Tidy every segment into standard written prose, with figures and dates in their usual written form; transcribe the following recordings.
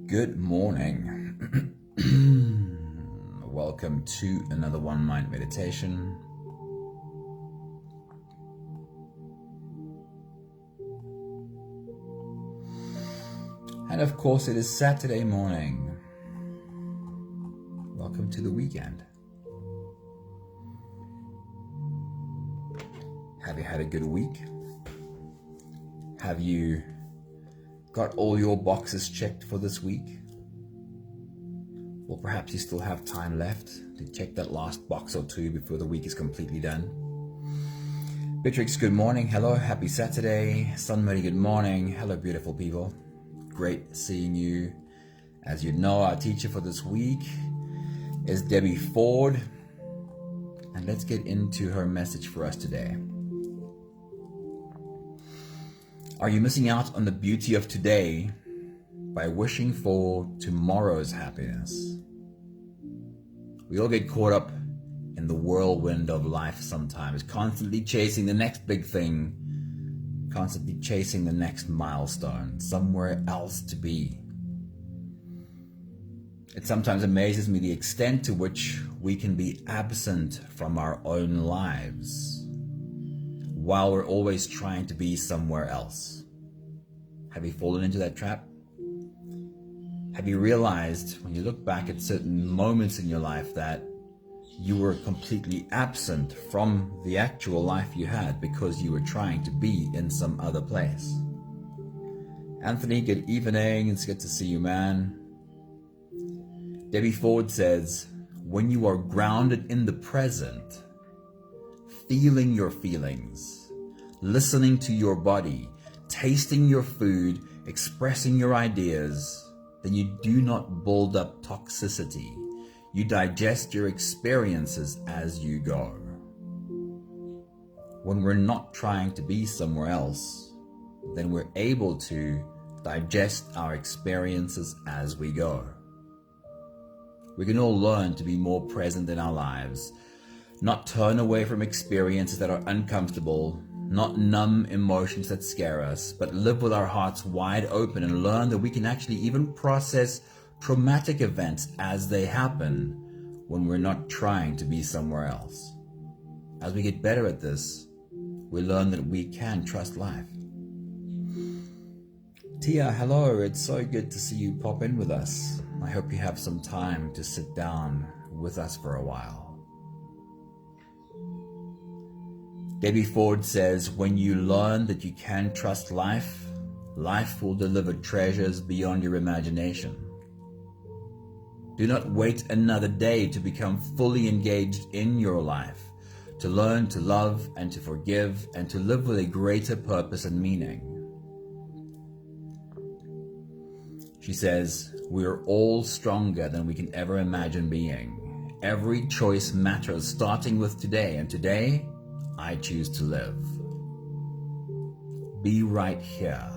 Good morning. Welcome to another One Mind meditation. And of course, it is Saturday morning. Welcome to the weekend. Have you had a good week? Have you got all your boxes checked for this week? Or perhaps you still have time left to check that last box or two before the week is completely done. Beatrix, good morning. Hello, happy Saturday. Sunmurray, good morning. Hello, beautiful people. Great seeing you. As you know, our teacher for this week is Debbie Ford. And let's get into her message for us today. Are you missing out on the beauty of today by wishing for tomorrow's happiness? We all get caught up in the whirlwind of life sometimes, constantly chasing the next big thing, constantly chasing the next milestone, somewhere else to be. It sometimes amazes me the extent to which we can be absent from our own lives while we're always trying to be somewhere else. Have you fallen into that trap? Have you realized when you look back at certain moments in your life that you were completely absent from the actual life you had because you were trying to be in some other place? Anthony, good evening. It's good to see you, man. Debbie Ford says, when you are grounded in the present, feeling your feelings, listening to your body, tasting your food, expressing your ideas, then you do not build up toxicity. You digest your experiences as you go. When we're not trying to be somewhere else, then we're able to digest our experiences as we go. We can all learn to be more present in our lives, not turn away from experiences that are uncomfortable, not numb emotions that scare us, but live with our hearts wide open and learn that we can actually even process traumatic events as they happen when we're not trying to be somewhere else. As we get better at this, we learn that we can trust life. Tia, hello. It's so good to see you pop in with us. I hope you have some time to sit down with us for a while. Debbie Ford says, when you learn that you can trust life, life will deliver treasures beyond your imagination. Do not wait another day to become fully engaged in your life, to learn to love and to forgive and to live with a greater purpose and meaning. She says, we are all stronger than we can ever imagine being. Every choice matters, starting with today, and today, I choose to live. Be right here,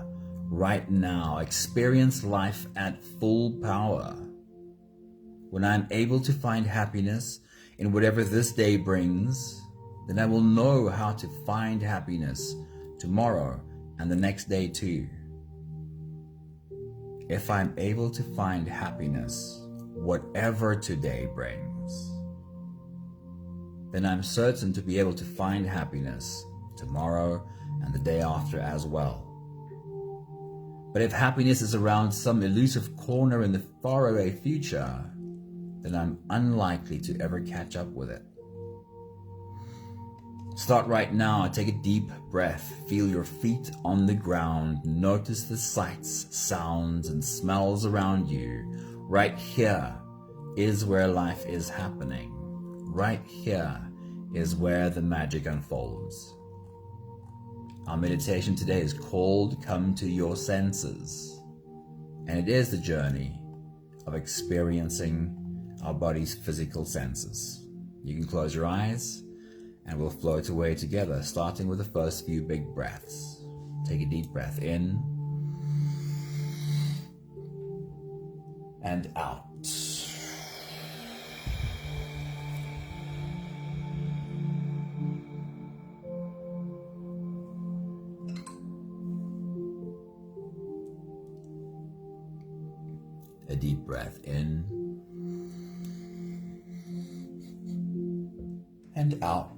right now. Experience life at full power. When I'm able to find happiness in whatever this day brings, then I will know how to find happiness tomorrow and the next day too. If I'm able to find happiness, whatever today brings, then I'm certain to be able to find happiness tomorrow and the day after as well. But if happiness is around some elusive corner in the faraway future, then I'm unlikely to ever catch up with it. Start right now. Take a deep breath. Feel your feet on the ground. Notice the sights, sounds, and smells around you. Right here is where life is happening. Right here is where the magic unfolds. Our meditation today is called Come to Your Senses, and it is the journey of experiencing our body's physical senses. You can close your eyes and we'll float away together, starting with the first few big breaths. Take a deep breath in and out. A deep breath in and out.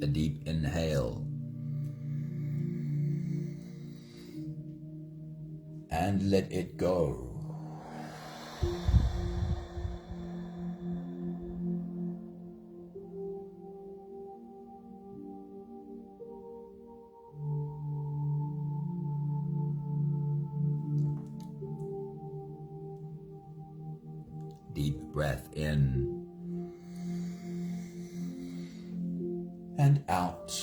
A deep inhale and let it go. Deep breath in and out.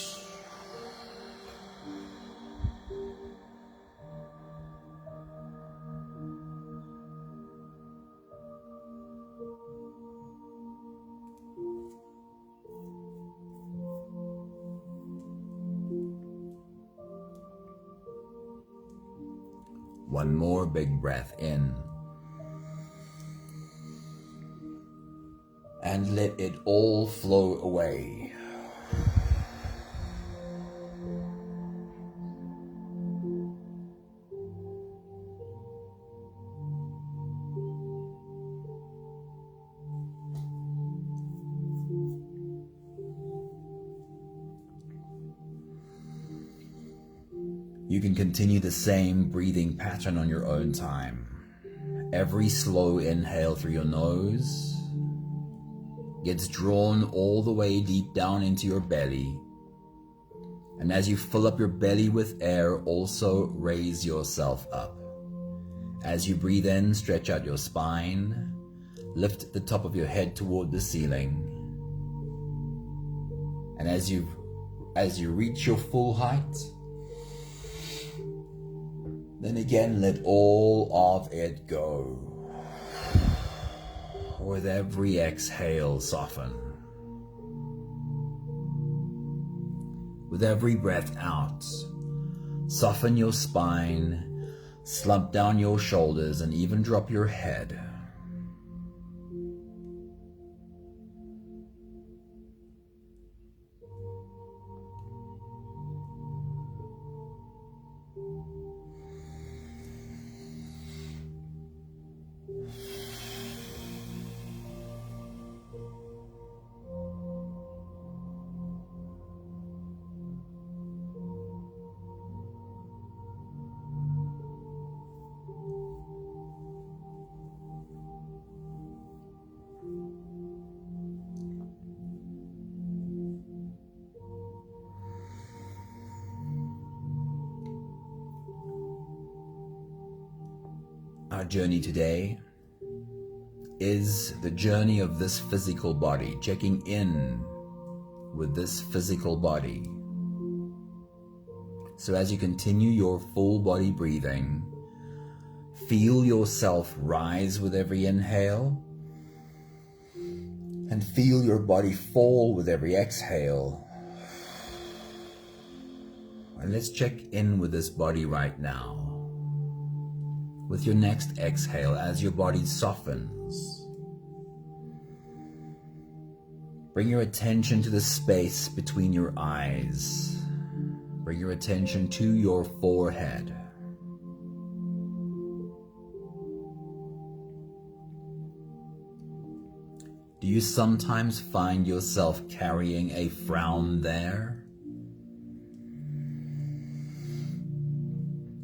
One more big breath in and let it all flow away. You can continue the same breathing pattern on your own time. Every slow inhale through your nose gets drawn all the way deep down into your belly. And as you fill up your belly with air, also raise yourself up. As you breathe in, stretch out your spine, lift the top of your head toward the ceiling. And as you reach your full height, then again let all of it go. With every exhale, soften. With every breath out, soften your spine, slump down your shoulders, and even drop your head. Our journey today is the journey of this physical body, checking in with this physical body. So as you continue your full body breathing, feel yourself rise with every inhale and feel your body fall with every exhale. And let's check in with this body right now. With your next exhale, as your body softens, bring your attention to the space between your eyes. Bring your attention to your forehead. Do you sometimes find yourself carrying a frown there?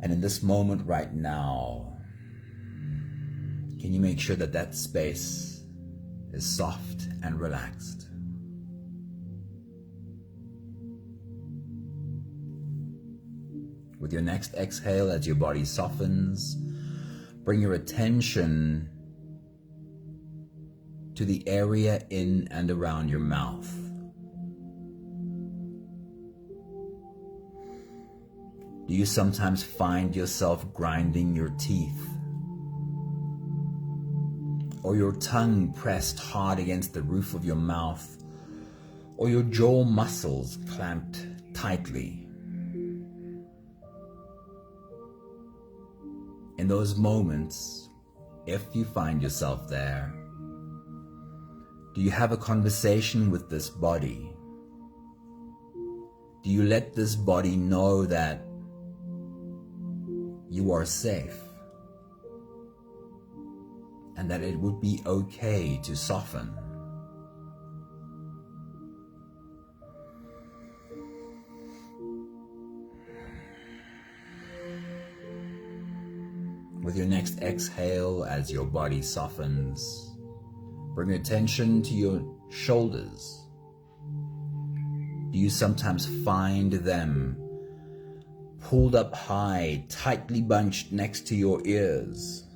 And in this moment right now, can you make sure that that space is soft and relaxed? With your next exhale, as your body softens, bring your attention to the area in and around your mouth. Do you sometimes find yourself grinding your teeth? Or your tongue pressed hard against the roof of your mouth? Or your jaw muscles clamped tightly? In those moments, if you find yourself there, do you have a conversation with this body? Do you let this body know that you are safe and that it would be okay to soften? With your next exhale, as your body softens, bring attention to your shoulders. Do you sometimes find them pulled up high, tightly bunched next to your ears?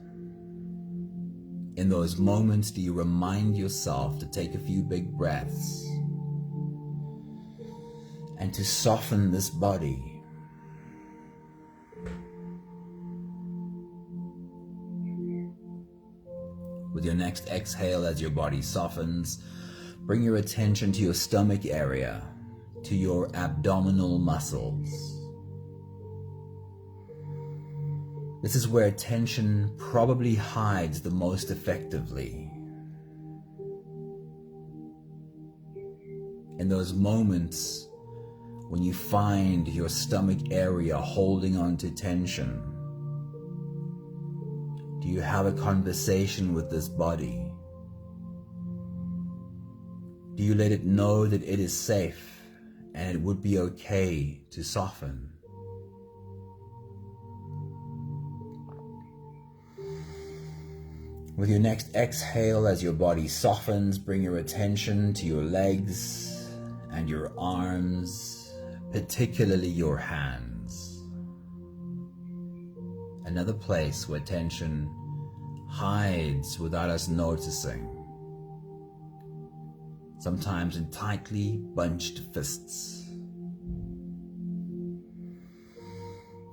In those moments, do you remind yourself to take a few big breaths and to soften this body? With your next exhale, as your body softens, bring your attention to your stomach area, to your abdominal muscles. This is where tension probably hides the most effectively. In those moments when you find your stomach area holding on to tension, do you have a conversation with this body? Do you let it know that it is safe and it would be okay to soften? With your next exhale, as your body softens, bring your attention to your legs and your arms, particularly your hands. Another place where tension hides without us noticing, sometimes in tightly bunched fists.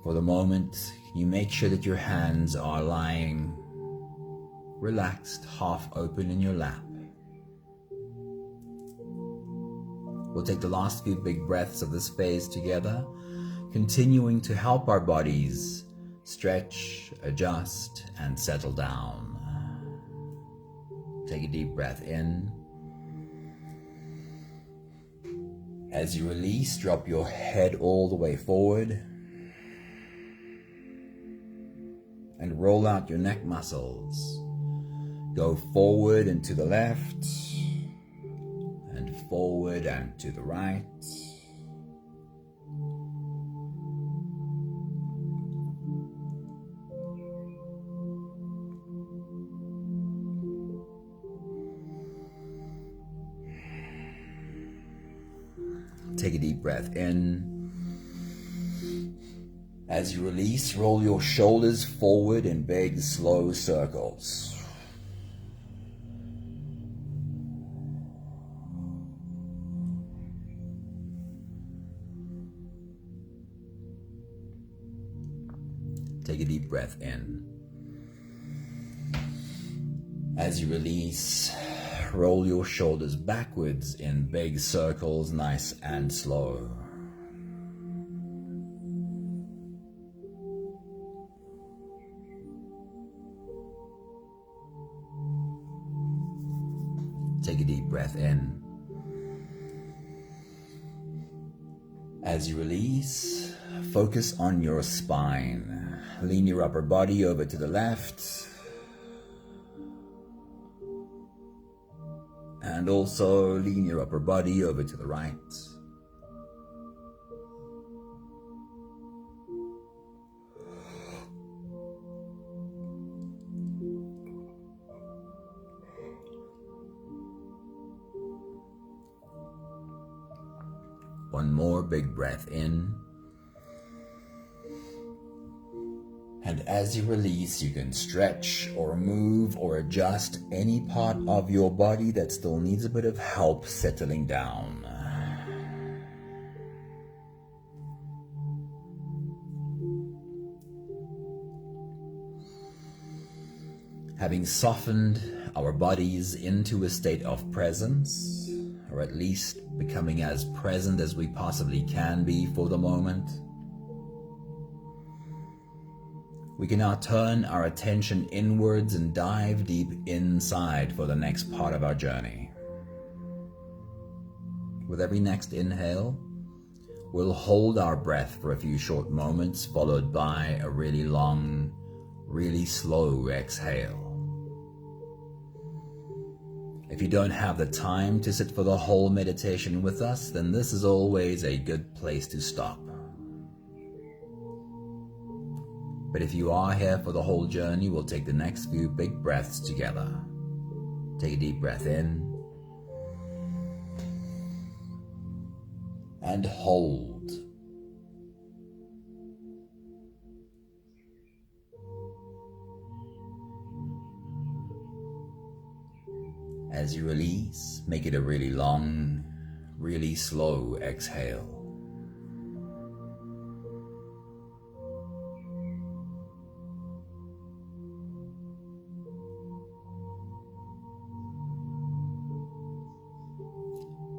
For the moment, you make sure that your hands are lying relaxed, half open in your lap. We'll take the last few big breaths of this phase together, continuing to help our bodies stretch, adjust, and settle down. Take a deep breath in. As you release, drop your head all the way forward and roll out your neck muscles. Go forward and to the left, and forward and to the right. Take a deep breath in. As you release, roll your shoulders forward in big, slow circles. Take a deep breath in. As you release, roll your shoulders backwards in big circles, nice and slow. Take a deep breath in. As you release, focus on your spine. Lean your upper body over to the left. And also lean your upper body over to the right. One more big breath in. And as you release, you can stretch or move or adjust any part of your body that still needs a bit of help settling down. Having softened our bodies into a state of presence, or at least becoming as present as we possibly can be for the moment, We can now turn our attention inwards and dive deep inside for the next part of our journey. With every next inhale, we'll hold our breath for a few short moments, followed by a really long, really slow exhale. If you don't have the time to sit for the whole meditation with us, then this is always a good place to stop. But if you are here for the whole journey, we'll take the next few big breaths together. Take a deep breath in and hold. As you release, make it a really long, really slow exhale.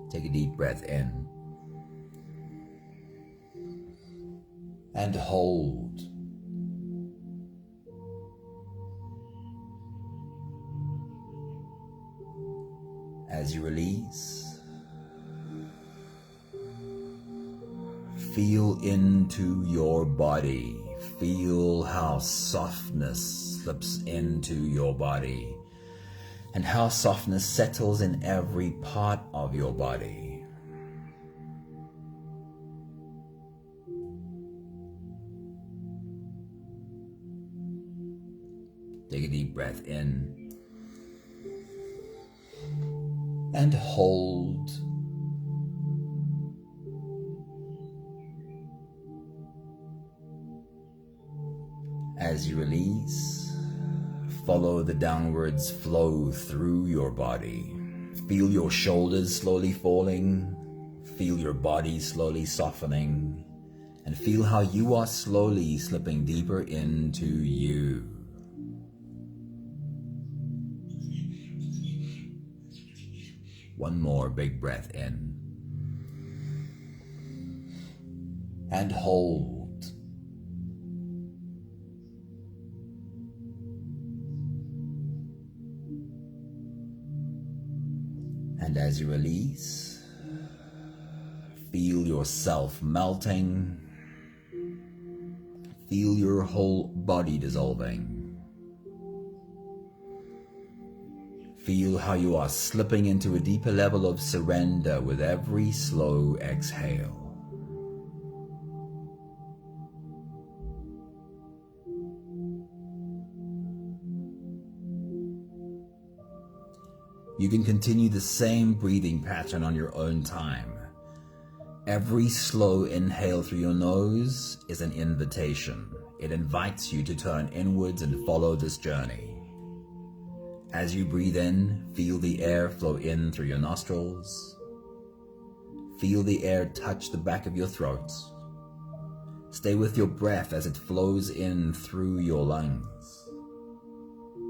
Take a deep breath in and hold. As you release, feel into your body. Feel how softness slips into your body and how softness settles in every part of your body. Take a deep breath in and hold. As you release, follow the downwards flow through your body. Feel your shoulders slowly falling, feel your body slowly softening, and feel how you are slowly slipping deeper into you. One more big breath in and hold. And as you release, feel yourself melting. Feel your whole body dissolving. Feel how you are slipping into a deeper level of surrender with every slow exhale. You can continue the same breathing pattern on your own time. Every slow inhale through your nose is an invitation. It invites you to turn inwards and follow this journey. As you breathe in, feel the air flow in through your nostrils. Feel the air touch the back of your throat. Stay with your breath as it flows in through your lungs.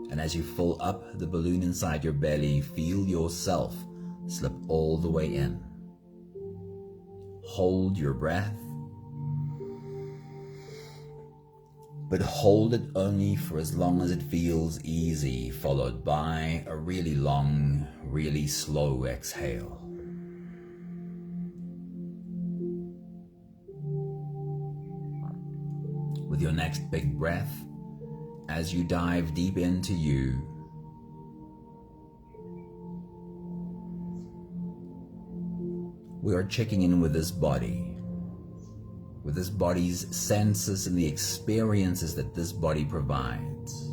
And as you fill up the balloon inside your belly, feel yourself slip all the way in. Hold your breath, but hold it only for as long as it feels easy, followed by a really long, really slow exhale. With your next big breath, as you dive deep into you, we are checking in with this body, with this body's senses and the experiences that this body provides.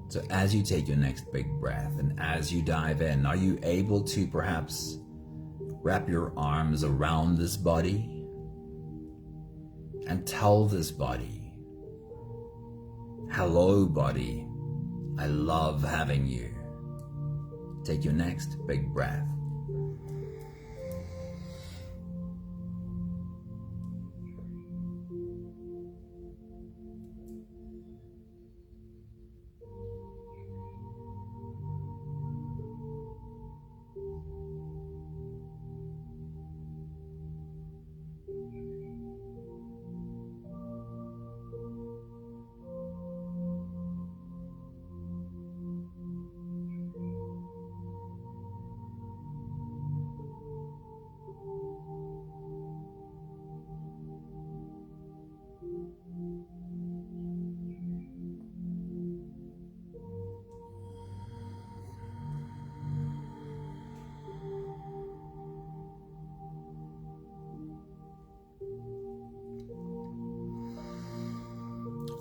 So as you take your next big breath and as you dive in, are you able to perhaps wrap your arms around this body and tell this body, "Hello, body, I love having you." Take your next big breath.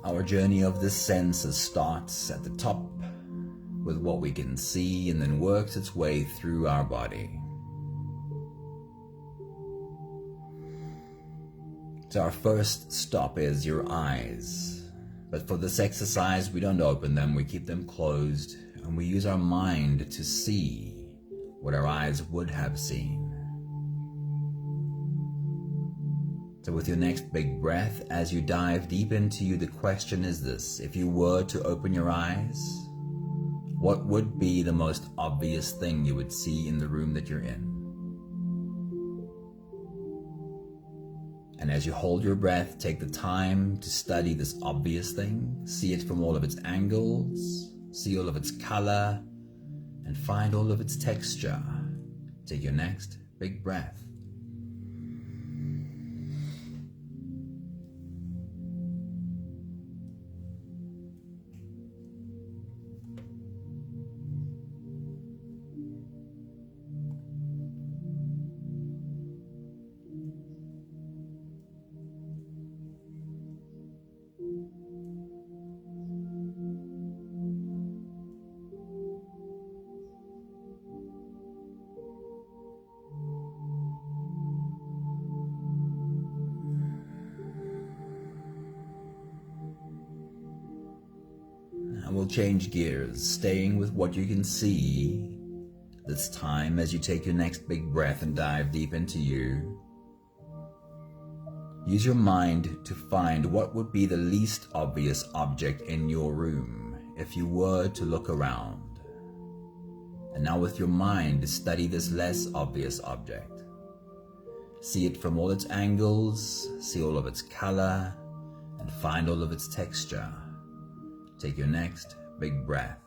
Our journey of the senses starts at the top with what we can see and then works its way through our body. So our first stop is your eyes. But for this exercise, we don't open them, we keep them closed, and we use our mind to see what our eyes would have seen. So with your next big breath, as you dive deep into you, the question is this: if you were to open your eyes, what would be the most obvious thing you would see in the room that you're in? And as you hold your breath, take the time to study this obvious thing, see it from all of its angles, see all of its color, and find all of its texture. Take your next big breath. And we'll change gears, staying with what you can see this time as you take your next big breath and dive deep into you. Use your mind to find what would be the least obvious object in your room if you were to look around. And now with your mind, study this less obvious object. See it from all its angles, see all of its color, and find all of its texture. Take your next big breath.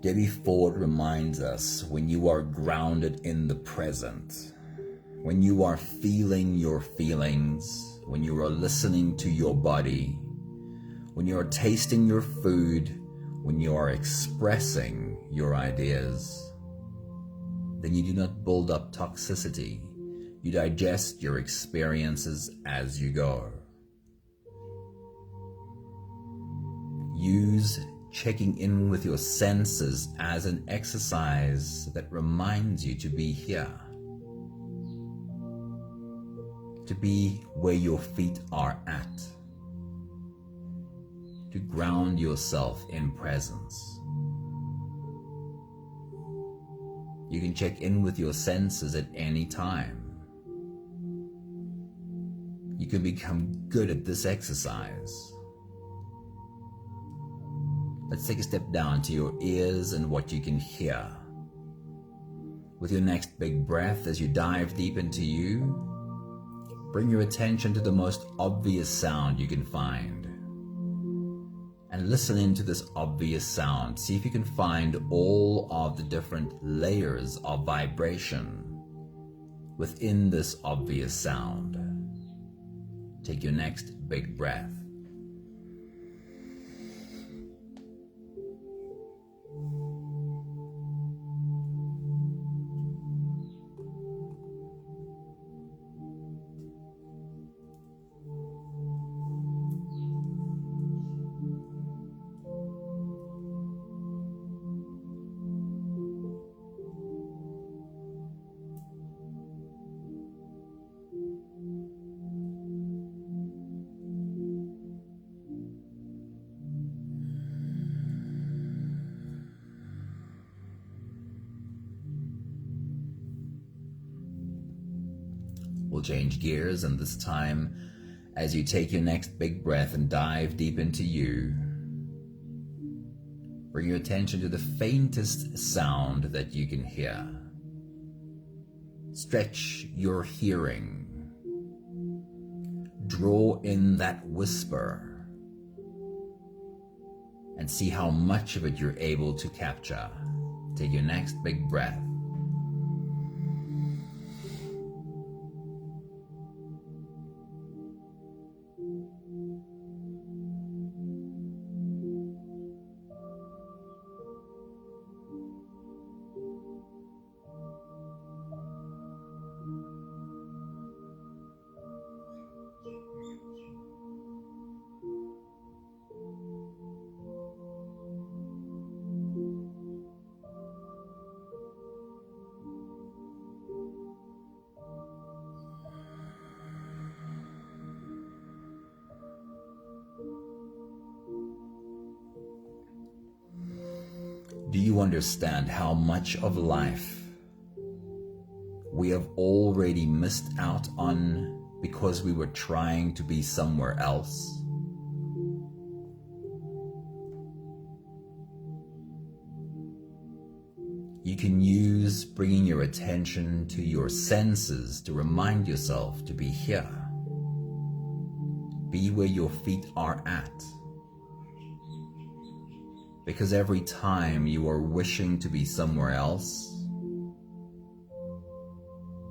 Debbie Ford reminds us, when you are grounded in the present, when you are feeling your feelings, when you are listening to your body, when you are tasting your food, when you are expressing your ideas, then you do not build up toxicity. You digest your experiences as you go. Use checking in with your senses as an exercise that reminds you to be here, to be where your feet are at, to ground yourself in presence. You can check in with your senses at any time. You can become good at this exercise. Let's take a step down to your ears and what you can hear. With your next big breath, as you dive deep into you, bring your attention to the most obvious sound you can find. And listen into this obvious sound. See if you can find all of the different layers of vibration within this obvious sound. Take your next big breath. We'll change gears, and this time, as you take your next big breath and dive deep into you, bring your attention to the faintest sound that you can hear. Stretch your hearing. Draw in that whisper and see how much of it you're able to capture. Take your next big breath. Do you understand how much of life we have already missed out on because we were trying to be somewhere else? You can use bringing your attention to your senses to remind yourself to be here. Be where your feet are at. Because every time you are wishing to be somewhere else,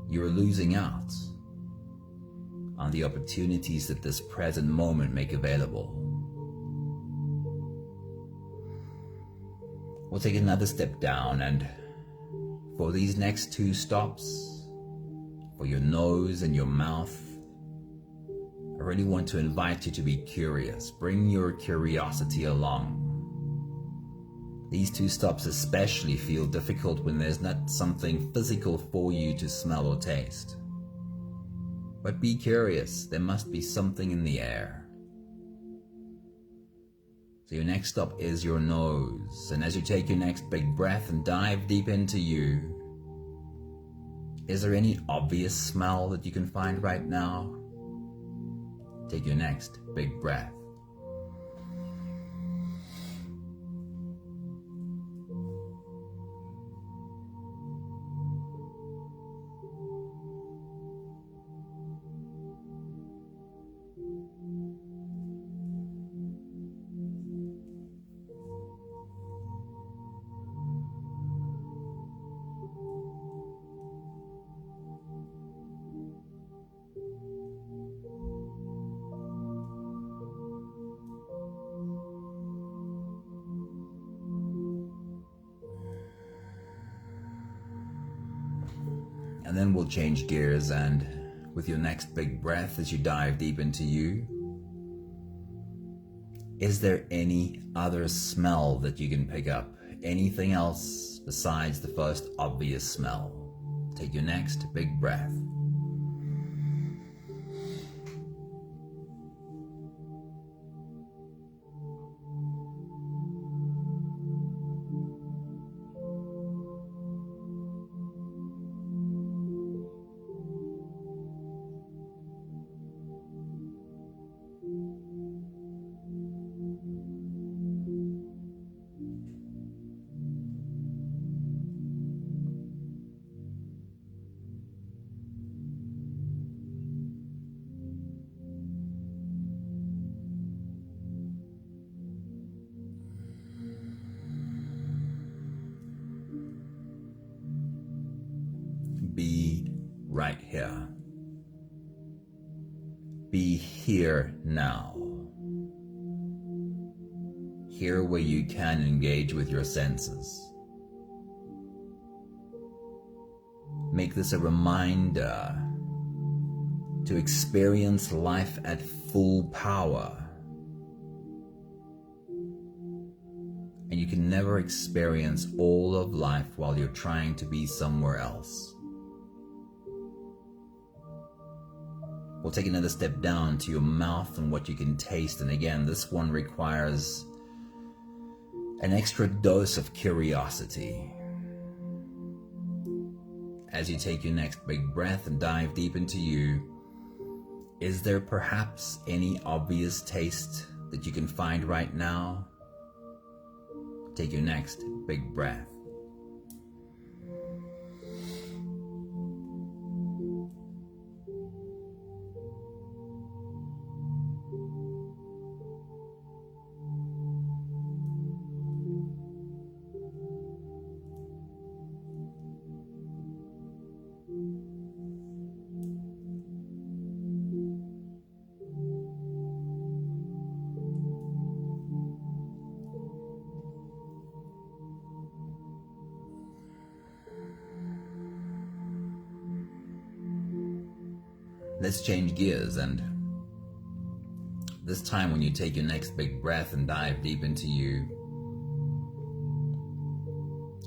you're losing out on the opportunities that this present moment make available. We'll take another step down, and for these next 2 stops, for your nose and your mouth, I really want to invite you to be curious. Bring your curiosity along. These 2 stops especially feel difficult when there's not something physical for you to smell or taste. But be curious, there must be something in the air. So your next stop is your nose, and as you take your next big breath and dive deep into you, is there any obvious smell that you can find right now? Take your next big breath. And then we'll change gears, and with your next big breath as you dive deep into you, is there any other smell that you can pick up? Anything else besides the first obvious smell? Take your next big breath. Be right here. Be here now. Here where you can engage with your senses. Make this a reminder to experience life at full power. And you can never experience all of life while you're trying to be somewhere else. We'll take another step down to your mouth and what you can taste. And again, this one requires an extra dose of curiosity. As you take your next big breath and dive deep into you, is there perhaps any obvious taste that you can find right now? Take your next big breath. Let's change gears, and this time when you take your next big breath and dive deep into you,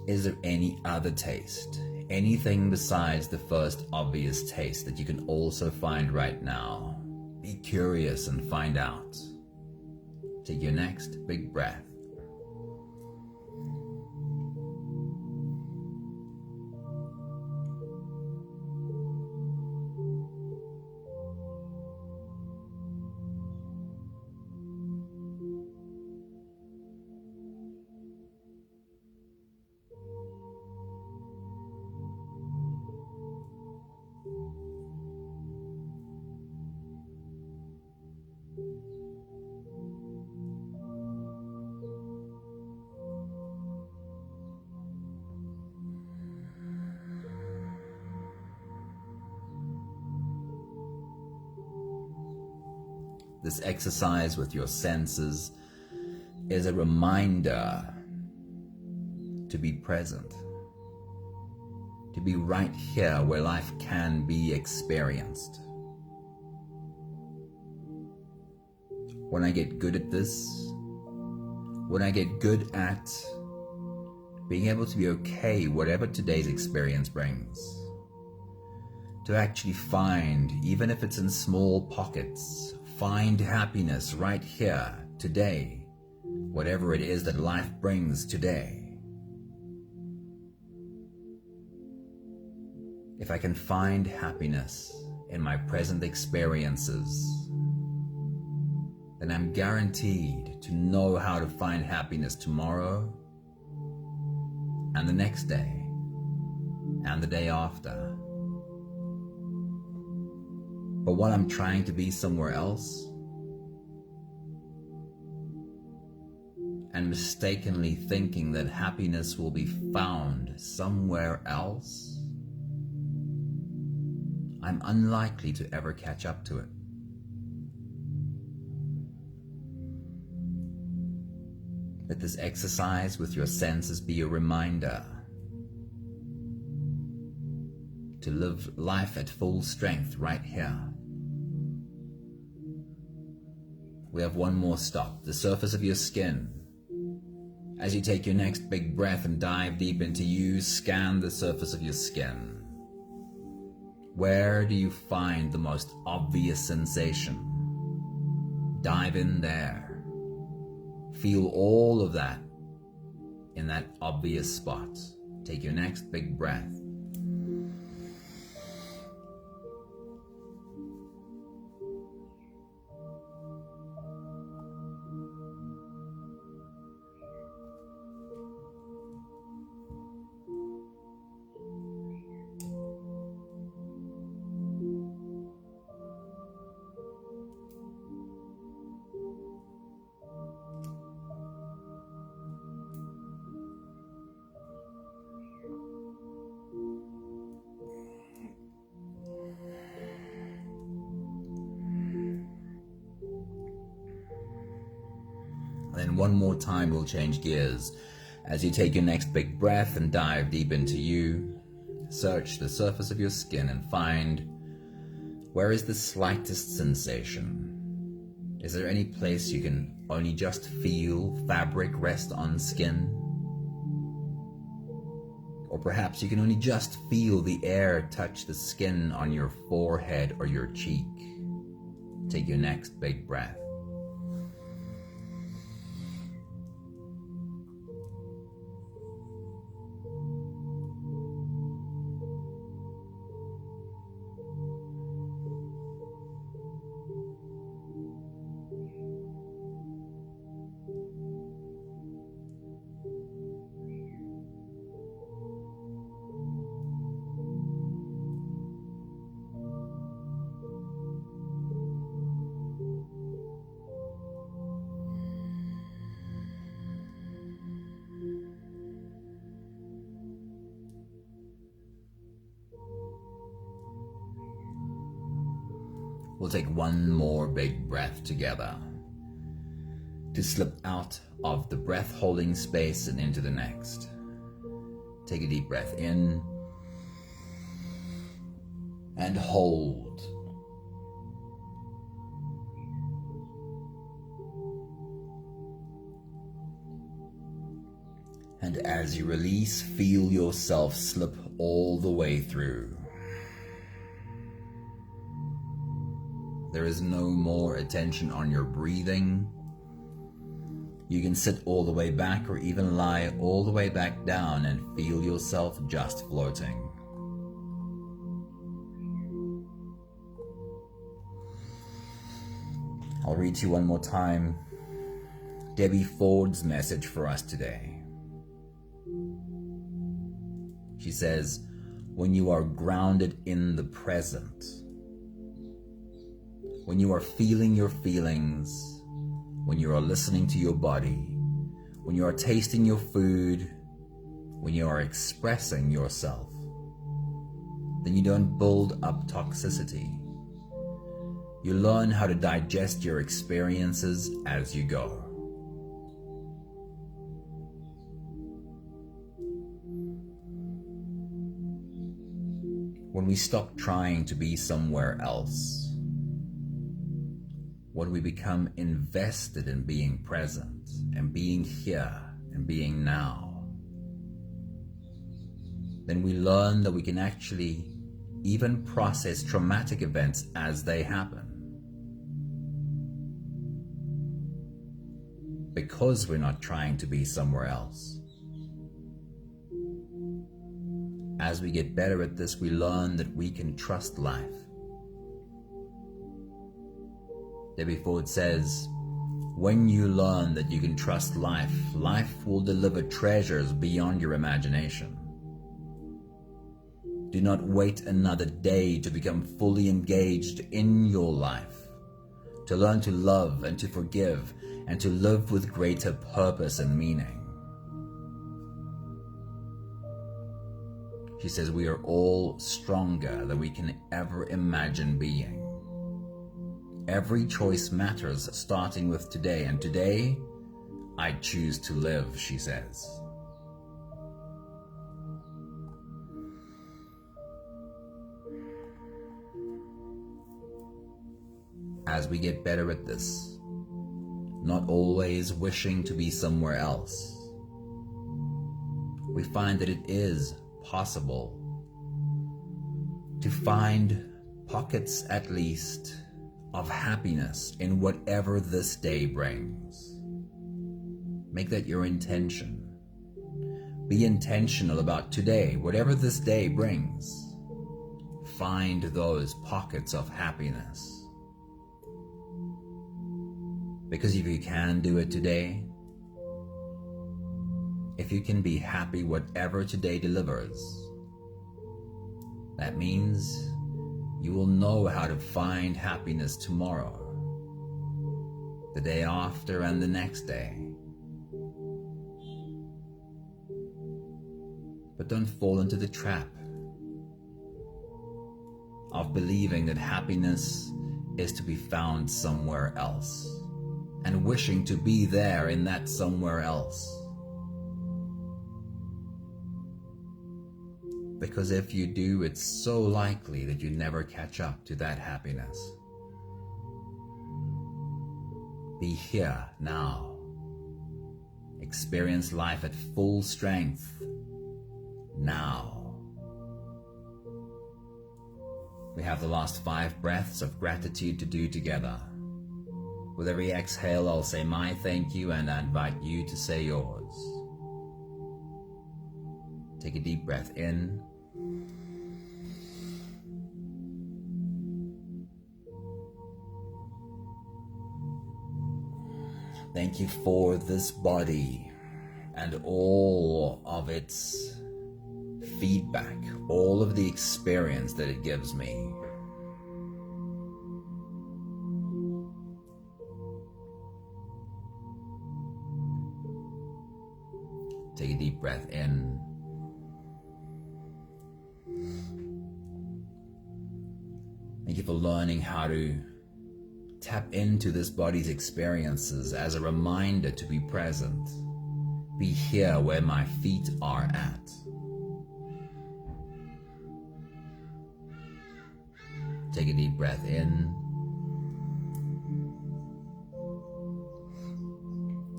is there any other taste, anything besides the first obvious taste that you can also find right now? Be curious and find out. Take your next big breath. This exercise with your senses is a reminder to be present, to be right here where life can be experienced. When I get good at this, when I get good at being able to be okay whatever today's experience brings, to actually find, even if it's in small pockets, find happiness right here, today, whatever it is that life brings today. If I can find happiness in my present experiences, then I'm guaranteed to know how to find happiness tomorrow, and the next day, and the day after. But while I'm trying to be somewhere else, and mistakenly thinking that happiness will be found somewhere else, I'm unlikely to ever catch up to it. Let this exercise with your senses be a reminder to live life at full strength right here. We have one more stop, the surface of your skin. As you take your next big breath and dive deep into you, scan the surface of your skin. Where do you find the most obvious sensation? Dive in there. Feel all of that in that obvious spot. Take your next big breath. Then one more time we'll change gears. As you take your next big breath and dive deep into you, search the surface of your skin and find, where is the slightest sensation? Is there any place you can only just feel fabric rest on skin? Or perhaps you can only just feel the air touch the skin on your forehead or your cheek. Take your next big breath. We'll take one more big breath together to slip out of the breath holding space and into the next. Take a deep breath in and hold. And as you release, feel yourself slip all the way through. There is no more attention on your breathing. You can sit all the way back or even lie all the way back down and feel yourself just floating. I'll read to you one more time Debbie Ford's message for us today. She says, when you are grounded in the present, when you are feeling your feelings, when you are listening to your body, when you are tasting your food, when you are expressing yourself, then you don't build up toxicity. You learn how to digest your experiences as you go. When we stop trying to be somewhere else, when we become invested in being present and being here and being now, then we learn that we can actually even process traumatic events as they happen. Because we're not trying to be somewhere else. As we get better at this, we learn that we can trust life. Debbie Ford says, when you learn that you can trust life, life will deliver treasures beyond your imagination. Do not wait another day to become fully engaged in your life, to learn to love and to forgive and to live with greater purpose and meaning. She says we are all stronger than we can ever imagine being. Every choice matters, starting with today, and today I choose to live, she says. As we get better at this, not always wishing to be somewhere else, we find that it is possible to find pockets, at least, of happiness in whatever this day brings. Make that your intention. Be intentional about today, whatever this day brings. Find those pockets of happiness. Because if you can do it today, if you can be happy whatever today delivers, that means you will know how to find happiness tomorrow, the day after, and the next day. But don't fall into the trap of believing that happiness is to be found somewhere else and wishing to be there in that somewhere else. Because if you do, it's so likely that you never catch up to that happiness. Be here now. Experience life at full strength now. We have the last 5 breaths of gratitude to do together. With every exhale, I'll say my thank you and I invite you to say yours. Take a deep breath in. Thank you for this body and all of its feedback, all of the experience that it gives me. Take a deep breath in. Thank you for learning how to tap into this body's experiences as a reminder to be present. Be here where my feet are at. Take a deep breath in.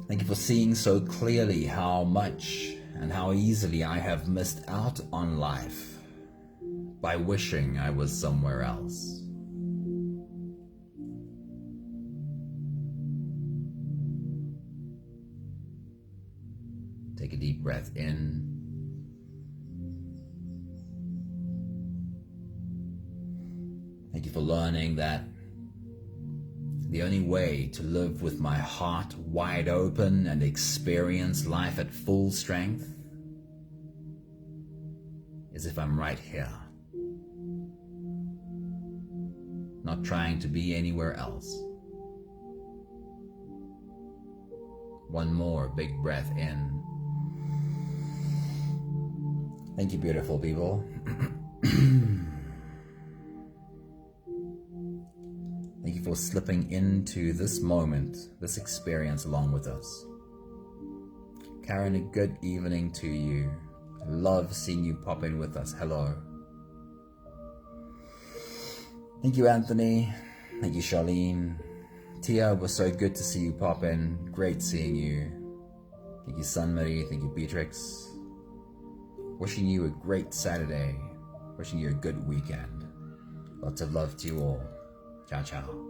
Thank you for seeing so clearly how much and how easily I have missed out on life by wishing I was somewhere else. Take a deep breath in. Thank you for learning that the only way to live with my heart wide open and experience life at full strength is if I'm right here, not trying to be anywhere else. One more big breath in. Thank you, beautiful people. Thank you for slipping into this moment, this experience along with us. Karen, a good evening to you. I love seeing you pop in with us. Hello. Thank you, Anthony. Thank you, Charlene. Tia, it was so good to see you pop in. Great seeing you. Thank you, Sunmarie. Thank you, Beatrix. Wishing you a great Saturday. Wishing you a good weekend. Lots of love to you all. Ciao, ciao.